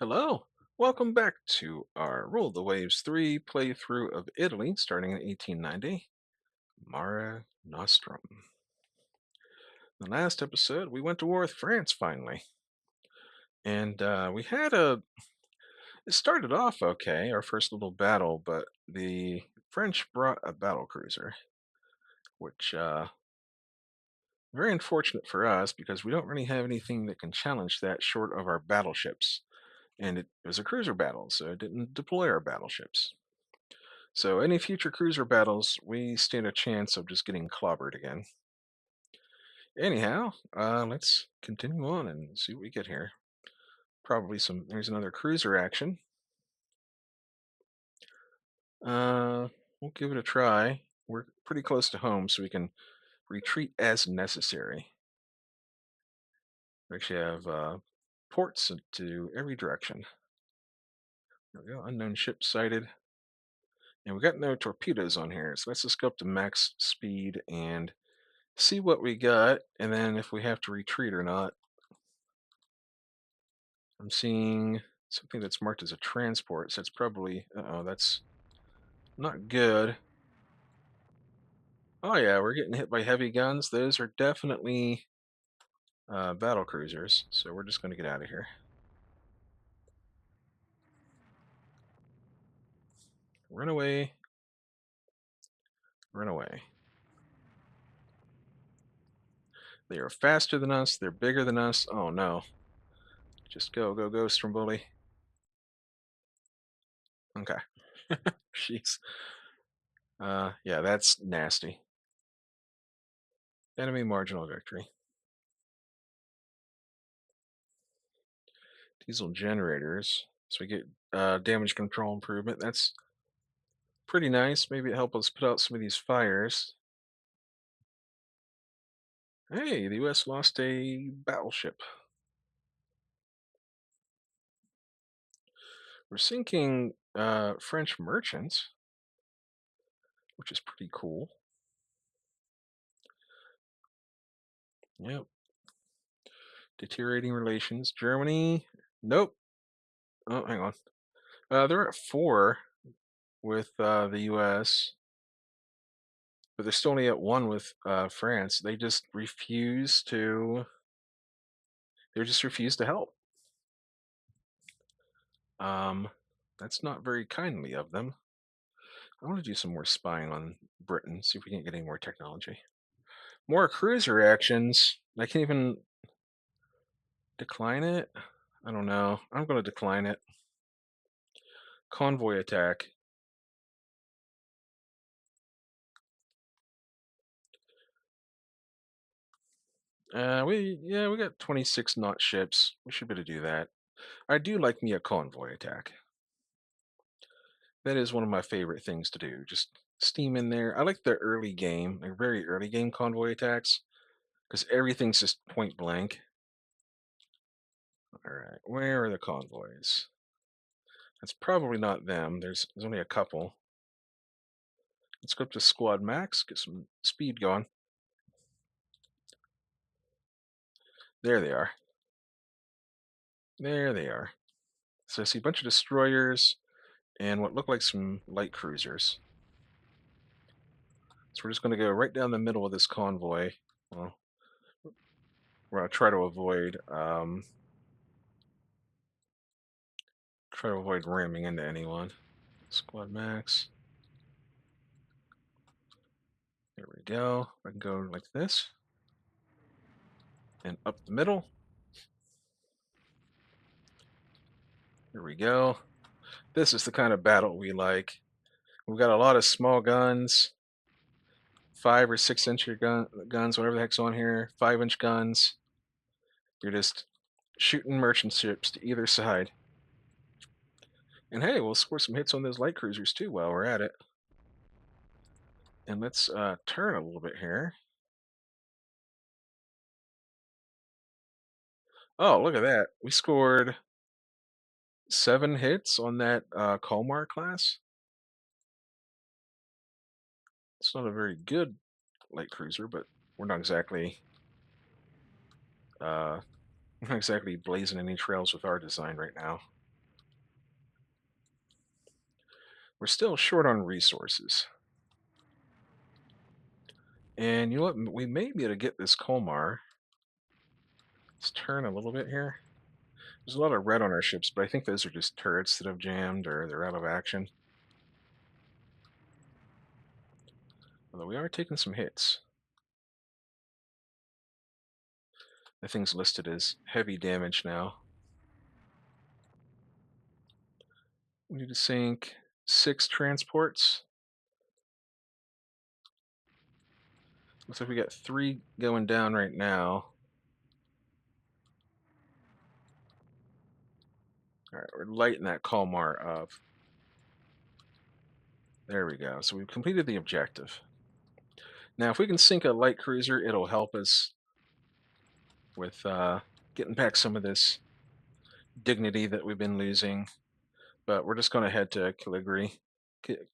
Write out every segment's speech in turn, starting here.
Hello, welcome back to our Rule the Waves 3 playthrough of Italy starting in 1890, Mare Nostrum. In the last episode, we went to war with France finally, and it started off okay, our first little battle, but the French brought a battle cruiser, which very unfortunate for us because we don't really have anything that can challenge that short of our battleships. And it was a cruiser battle, so it didn't deploy our battleships. So any future cruiser battles, we stand a chance of just getting clobbered again. Anyhow, let's continue on and see what we get here. Probably there's another cruiser action. We'll give it a try. We're pretty close to home, so we can retreat as necessary. We actually have ports to every direction. There we go, unknown ship sighted. And we got no torpedoes on here, so let's just go up to max speed and see what we got, and then if we have to retreat or not. I'm seeing something that's marked as a transport, so it's probably, uh-oh, that's not good. Oh yeah, we're getting hit by heavy guns. Those are definitely battle cruisers, so we're just going to get out of here. Run away, run away. They are faster than us, they're bigger than us. Oh no. Just go, go, go, Stromboli. Okay. Jeez. Yeah, that's nasty. Enemy marginal victory. Diesel generators. So we get damage control improvement. That's pretty nice. Maybe it help us put out some of these fires. Hey, the U.S. lost a battleship. We're sinking French merchants, which is pretty cool. Yep. Deteriorating relations. Germany. Nope. Oh, hang on. They're at 4 with the U.S., but they're still only at 1 with France. They just refuse to. They just refuse to help. Um, that's not very kindly of them. I want to do some more spying on Britain, see if we can get any more technology. More cruiser actions. I can't even decline it. I don't know. I'm going to decline it. Convoy attack. We got 26 knot ships. We should be able to do that. I do like me a convoy attack. That is one of my favorite things to do. Just steam in there. I like the early game, like very early game convoy attacks, because everything's just point blank. All right, where are the convoys? That's probably not them. There's only a couple. Let's go up to squad max, get some speed going. There they are. There they are. So I see a bunch of destroyers and what look like some light cruisers. So we're just going to go right down the middle of this convoy. Well, we're going to try to avoid ramming into anyone. Squad max. There we go. I can go like this and up the middle. There we go. This is the kind of battle we like. We've got a lot of small guns, 5 or 6 inch guns, whatever the heck's on here, 5 inch guns. You're just shooting merchant ships to either side. And hey, we'll score some hits on those light cruisers too while we're at it. And let's turn a little bit here. Oh, look at that. We scored 7 hits on that Kalmar class. It's not a very good light cruiser, but we're uh, not exactly blazing any trails with our design right now. We're still short on resources. And you know what? We may be able to get this Colmar. Let's turn a little bit here. There's a lot of red on our ships, but I think those are just turrets that have jammed or they're out of action. Although we are taking some hits. The thing's listed as heavy damage now. We need to sink 6 transports. Looks like we got 3 going down right now. Alright, we're lighting that Kalmar up. There we go. So we've completed the objective. Now, if we can sink a light cruiser, it'll help us with getting back some of this dignity that we've been losing. But we're just going to head to Caligari.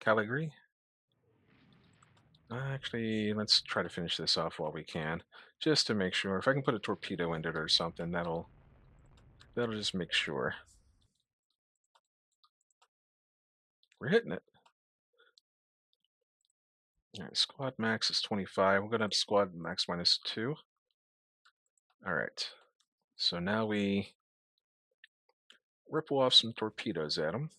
Caligari? Actually, let's try to finish this off while we can, just to make sure. If I can put a torpedo into it or something, that'll just make sure. We're hitting it. All right, squad max is 25. We're going to have squad max -2. All right. So now we ripple off some torpedoes at him.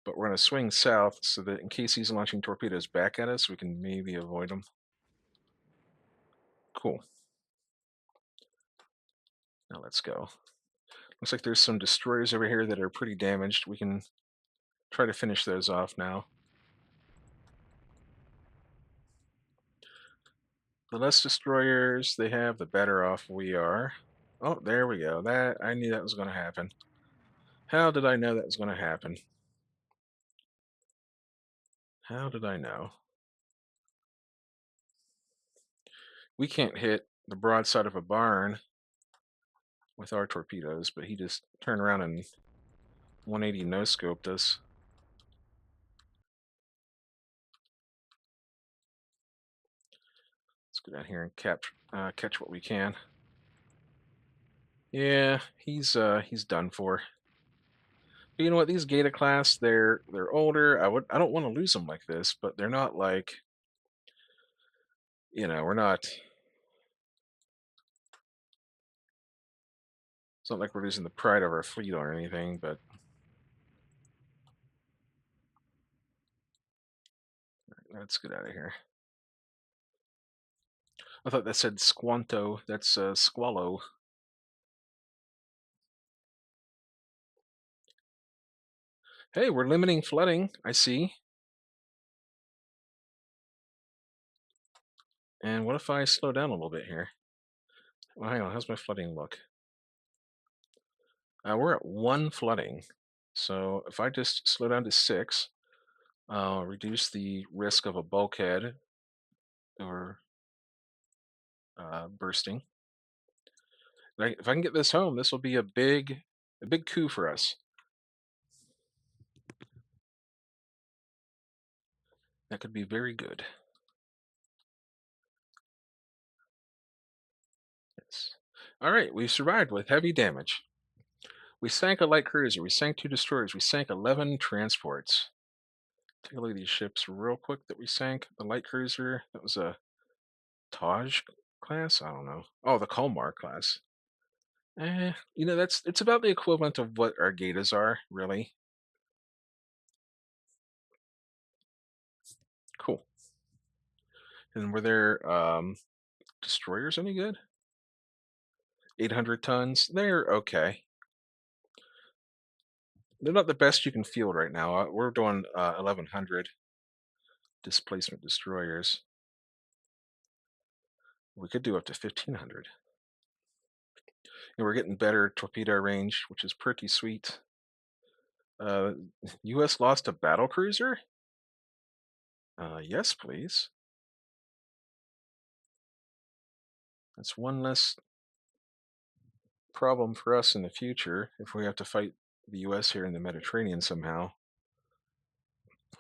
But we're going to swing south so that in case he's launching torpedoes back at us, we can maybe avoid them. Cool. Now let's go. Looks like there's some destroyers over here that are pretty damaged. We can try to finish those off now. The less destroyers they have, the better off we are. Oh, there we go. I knew that was going to happen. How did I know that was going to happen? How did I know? We can't hit the broadside of a barn with our torpedoes, but he just turned around and 180 no-scoped us. Let's go down here and catch what we can. Yeah, he's done for. But you know what? These Gata class, they're older. I don't want to lose them like this, but they're not like, we're not. It's not like we're losing the pride of our fleet or anything, but let's get out of here. I thought that said Squanto. That's Squallow. Hey, we're limiting flooding. I see. And what if I slow down a little bit here? Well, hang on. How's my flooding look? We're at 1 flooding. So if I just slow down to 6, reduce the risk of a bulkhead or bursting. If I can get this home, this will be a big coup for us. That could be very good. Yes. All right, we survived with heavy damage. We sank a light cruiser. We sank 2 destroyers. We sank 11 transports. Take a look at these ships real quick that we sank. The light cruiser, that was a Taj class? I don't know. Oh, the Kalmar class. It's about the equivalent of what our Gatas are, really. Cool. And were their destroyers any good? 800 tons? They're okay. They're not the best you can field right now. We're doing 1100 displacement destroyers. We could do up to 1500. And we're getting better torpedo range, which is pretty sweet. U.S. lost a battle cruiser? Yes, please. That's one less problem for us in the future if we have to fight the U.S. here in the Mediterranean somehow.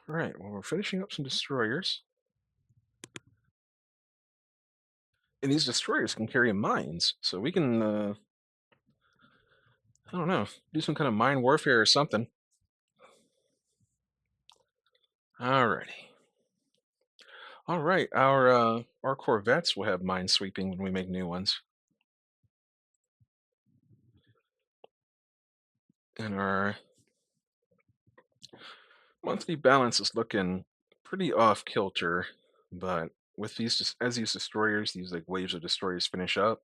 All right, well, we're finishing up some destroyers. And these destroyers can carry mines, so we can, I don't know, do some kind of mine warfare or something. Alrighty. All right. Our Corvettes will have minesweeping when we make new ones, and our monthly balance is looking pretty off kilter. But with as these destroyers, these like waves of destroyers finish up,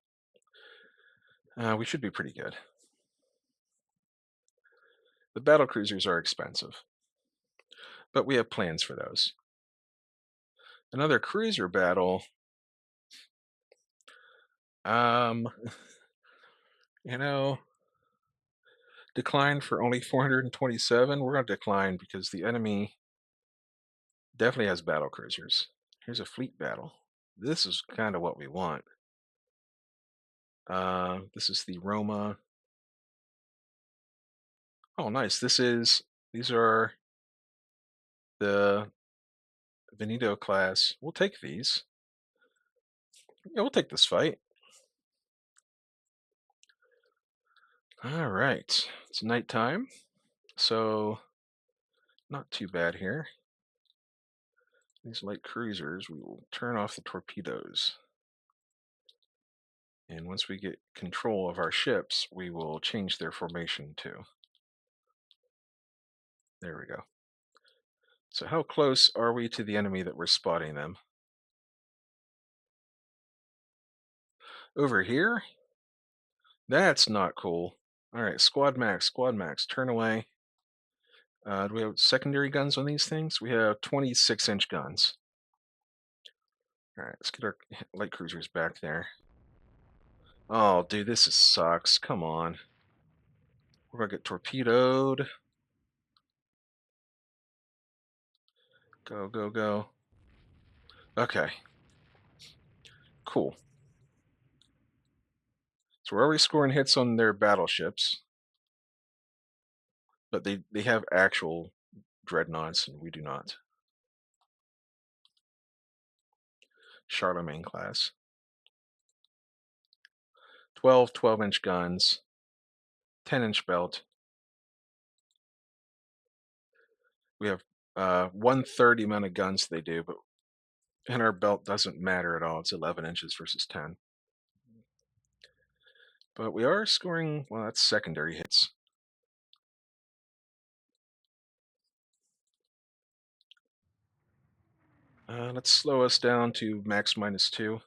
we should be pretty good. The battle cruisers are expensive, but we have plans for those. Another cruiser battle. Um, you know, decline for only 427. We're going to decline because the enemy definitely has battle cruisers. Here's a fleet battle. This is kind of what we want. This is the Roma. Oh, nice. These are the Veneto class. We'll take these. Yeah, we'll take this fight. All right. It's nighttime, so not too bad here. These light cruisers, we will turn off the torpedoes. And once we get control of our ships, we will change their formation too. There we go. So how close are we to the enemy that we're spotting them? Over here? That's not cool. All right, squad max, turn away. Do we have secondary guns on these things? We have 26-inch guns. All right, let's get our light cruisers back there. Oh, dude, sucks. Come on. We're gonna get torpedoed. Go, go, go. Okay, cool. So we're already scoring hits on their battleships, but they have actual dreadnoughts, and we do not. Charlemagne class. 12-inch guns, 10-inch belt. We have 1/3 amount of guns they do, but and our belt doesn't matter at all. It's 11 inches versus 10. But we are scoring, well, that's secondary hits. Let's slow us down to max -2.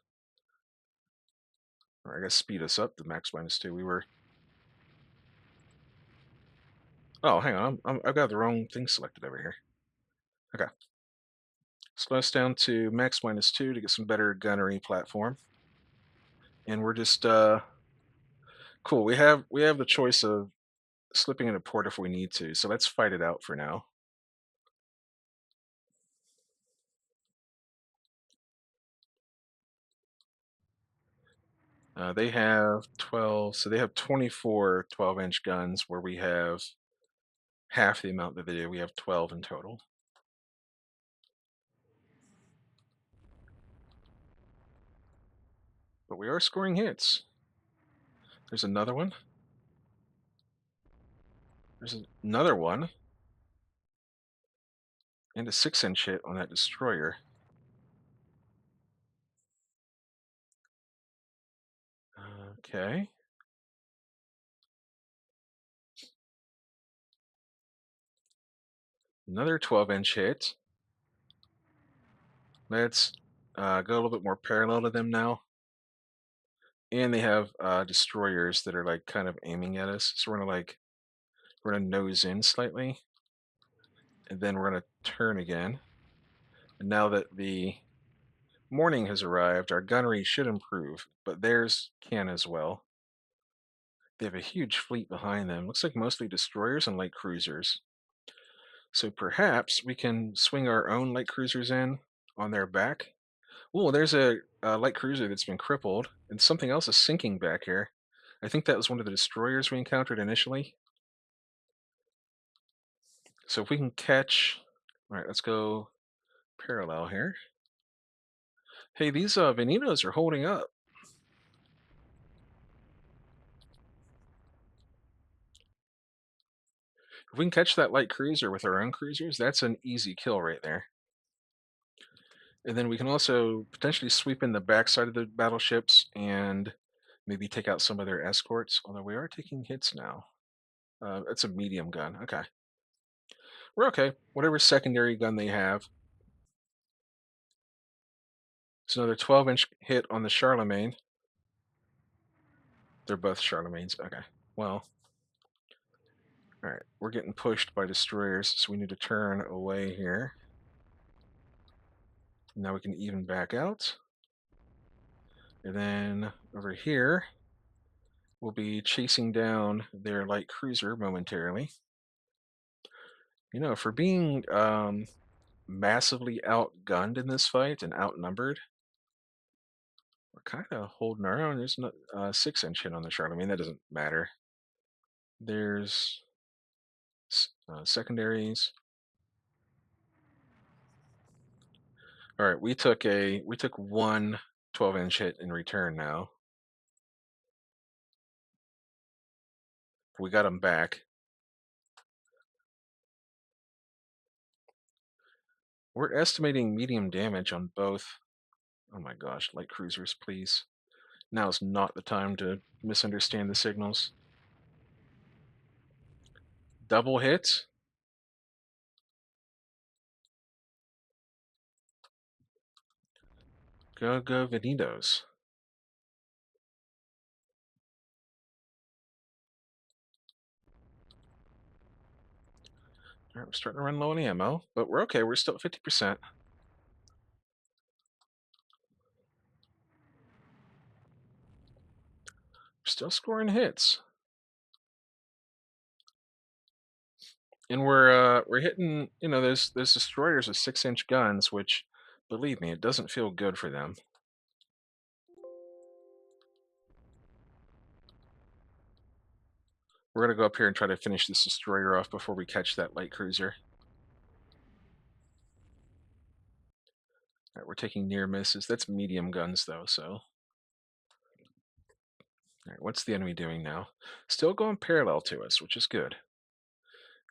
Or I guess speed us up to max -2. We were. Oh, hang on. I've got the wrong thing selected over here. Okay. Slow us down to max -2 to get some better gunnery platform. And we're just cool. We have the choice of slipping into port if we need to. So let's fight it out for now. They have 12, so they have 24 12-inch guns where we have half the amount that they do. We have 12 in total. But we are scoring hits. There's another one. There's another one. And a 6-inch hit on that destroyer. Okay. Another 12-inch hit. Let's go a little bit more parallel to them now. And they have destroyers that are like kind of aiming at us. So we're gonna nose in slightly. And then we're gonna turn again. And now that the morning has arrived, our gunnery should improve, but theirs can as well. They have a huge fleet behind them. Looks like mostly destroyers and light cruisers. So perhaps we can swing our own light cruisers in on their back. Oh, there's a light cruiser that's been crippled, and something else is sinking back here. I think that was one of the destroyers we encountered initially. So if we can catch... All right, let's go parallel here. Hey, these Veninos are holding up. If we can catch that light cruiser with our own cruisers, that's an easy kill right there. And then we can also potentially sweep in the backside of the battleships and maybe take out some of their escorts, although we are taking hits now. It's a medium gun. Okay. We're okay. Whatever secondary gun they have. It's another 12-inch hit on the Charlemagne. They're both Charlemagnes. Okay. Well, all right. We're getting pushed by destroyers, so we need to turn away here. Now we can even back out. And then over here, we'll be chasing down their light cruiser momentarily. You know, for being massively outgunned in this fight and outnumbered, we're kind of holding our own. There's no 6-inch hit on the Charlemagne. That doesn't matter. There's secondaries. All right, we took one 12-inch hit in return now. We got them back. We're estimating medium damage on both. Oh my gosh, light cruisers, please. Now is not the time to misunderstand the signals. Double hit. Go go Venitos. All right, we're starting to run low on ammo, but we're okay. We're still at 50%. We're still scoring hits. And we're hitting, you know, those destroyers with 6-inch guns, which, believe me, it doesn't feel good for them. We're gonna go up here and try to finish this destroyer off before we catch that light cruiser. All right, we're taking near misses. That's medium guns though, so. All right, what's the enemy doing now? Still going parallel to us, which is good.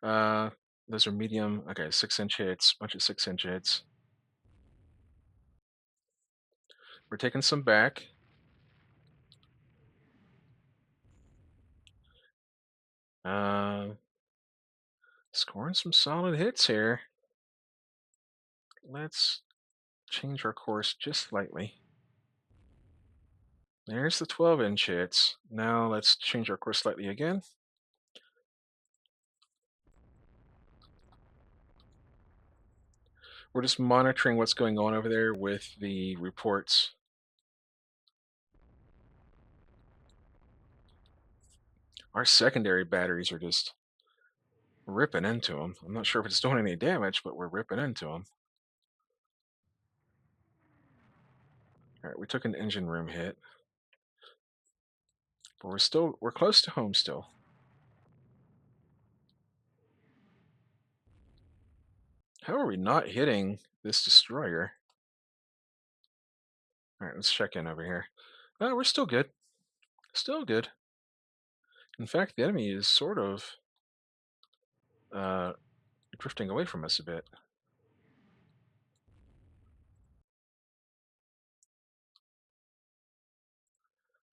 Uh, those are medium. Okay, 6-inch hits, bunch of 6-inch hits. We're taking some back. Uh, scoring some solid hits here. Let's change our course just slightly. There's the 12-inch hits. Now let's change our course slightly again. We're just monitoring what's going on over there with the reports. Our secondary batteries are just ripping into them. I'm not sure if it's doing any damage, but we're ripping into them. All right, we took an engine room hit, but we're close to home still. How are we not hitting this destroyer? All right, let's check in over here. We're still good. Still good. In fact, the enemy is sort of uh, drifting away from us a bit.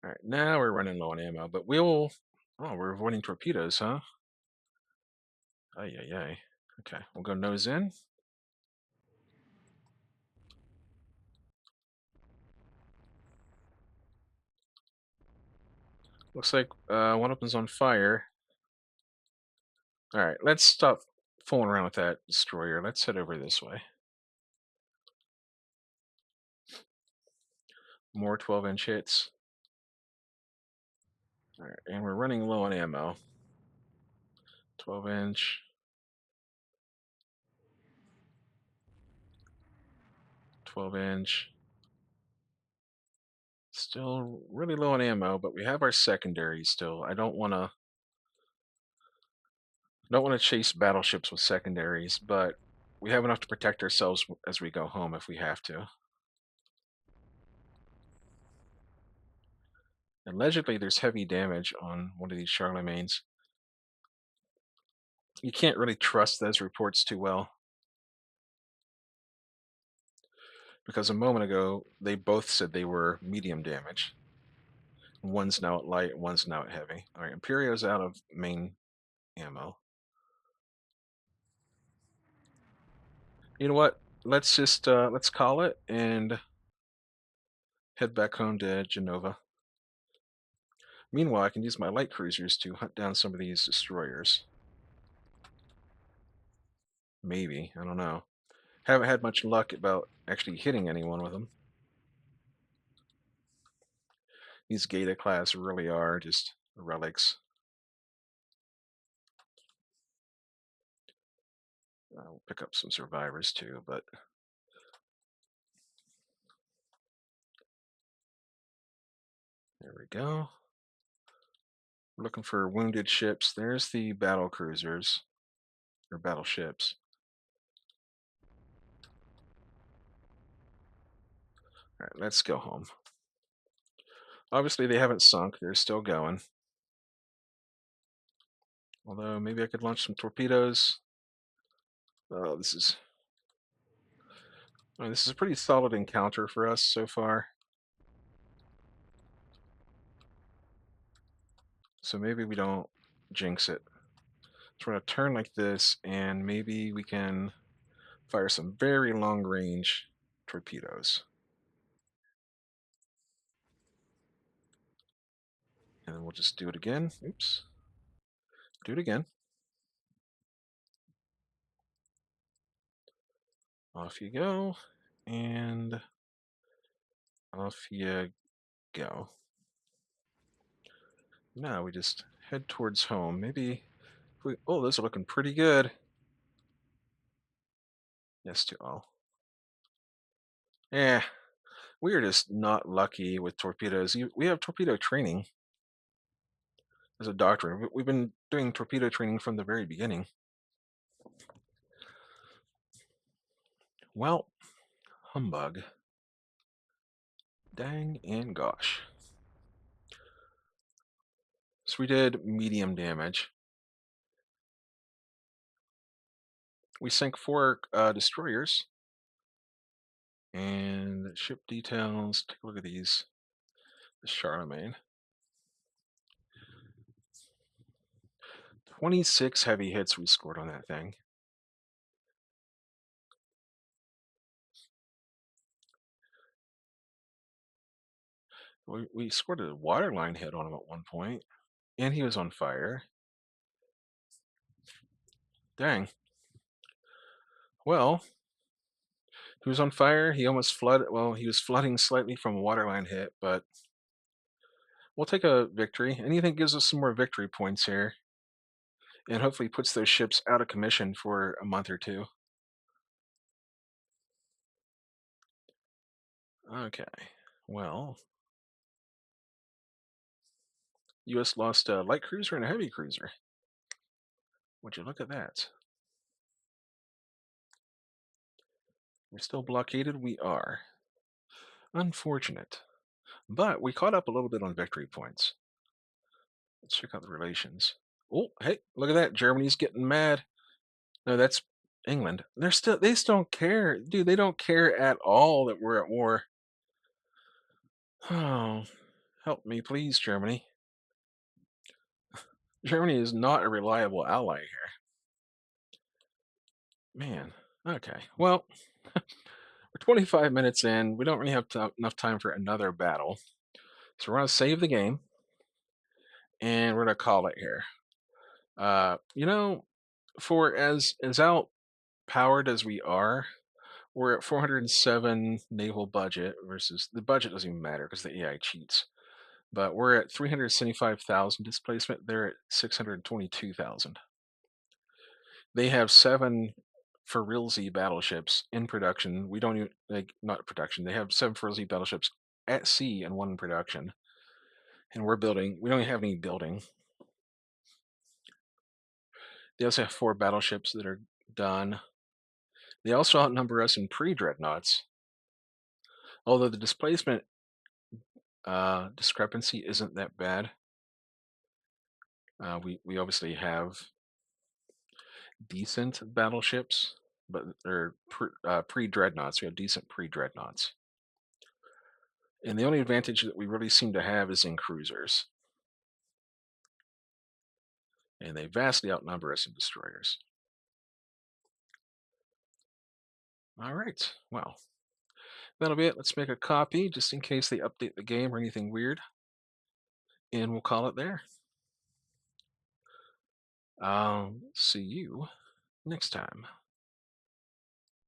All right, now we're running low on ammo, but we'll. Oh, we're avoiding torpedoes, huh? Ay, ay, ay. Okay, we'll go nose in. Looks like one of them's on fire. All right, let's stop fooling around with that destroyer. Let's head over this way. More 12-inch hits. All right, and we're running low on ammo. 12-inch. 12-inch. Still really low on ammo, but we have our secondaries still. I don't want to chase battleships with secondaries, but we have enough to protect ourselves as we go home if we have to. Allegedly, there's heavy damage on one of these Charlemagnes. You can't really trust those reports too well because a moment ago they both said they were medium damage. One's now at light, one's now at heavy. All right, Imperio's out of main ammo. You know what? Let's call it and head back home to Genova. Meanwhile, I can use my light cruisers to hunt down some of these destroyers. Maybe, I don't know. Haven't had much luck about actually hitting anyone with them. These Geta class really are just relics. I'll pick up some survivors too, but there we go. We're looking for wounded ships. There's the battle cruisers, or battleships. All right, let's go home. Obviously, they haven't sunk. They're still going. Although, maybe I could launch some torpedoes. Oh, this is a pretty solid encounter for us so far. So maybe we don't jinx it. So we're going to turn like this, and maybe we can fire some very long range torpedoes. And then we'll just do it again. Oops. Do it again. Off you go. And off you go. Now we just head towards home. Maybe oh, those are looking pretty good. Yes to all. Yeah, we are just not lucky with torpedoes. We have torpedo training as a doctrine. We've been doing torpedo training from the very beginning. Well, humbug. Dang and gosh. So we did medium damage. We sank 4 destroyers. And ship details. Take a look at these. The Charlemagne. 26 heavy hits we scored on that thing. We scored a waterline hit on him at one point, and he was on fire. Dang. Well, he was on fire. He almost flooded. Well, he was flooding slightly from a waterline hit, but we'll take a victory. Anything gives us some more victory points here, and hopefully puts those ships out of commission for a month or two. Okay. Well, U.S. lost a light cruiser and a heavy cruiser. Would you look at that? We're still blockaded? We are. Unfortunate. But we caught up a little bit on victory points. Let's check out the relations. Oh, hey, look at that. Germany's getting mad. No, that's England. They still don't care. Dude, they don't care at all that we're at war. Oh, help me, please, Germany. Germany is not a reliable ally here. Man, okay. Well, we're 25 minutes in. We don't really have enough time for another battle. So we're going to save the game, and we're going to call it here. You know, for as outpowered as we are, we're at 407 naval budget versus the budget doesn't even matter because the AI cheats. But we're at 375,000 displacement. They're at 622,000. They have 7 for realsy battleships in production. We don't even not production. They have 7 for realsy battleships at sea and 1 in production. And we're building. We don't even have any building. They also have 4 battleships that are done. They also outnumber us in pre-dreadnoughts. Although the displacement discrepancy isn't that bad. We obviously have decent battleships, but they're pre-dreadnoughts. We have decent pre-dreadnoughts. And the only advantage that we really seem to have is in cruisers, and they vastly outnumber us in destroyers. All right, well, that'll be it. Let's make a copy just in case they update the game or anything weird, and we'll call it there. I'll see you next time.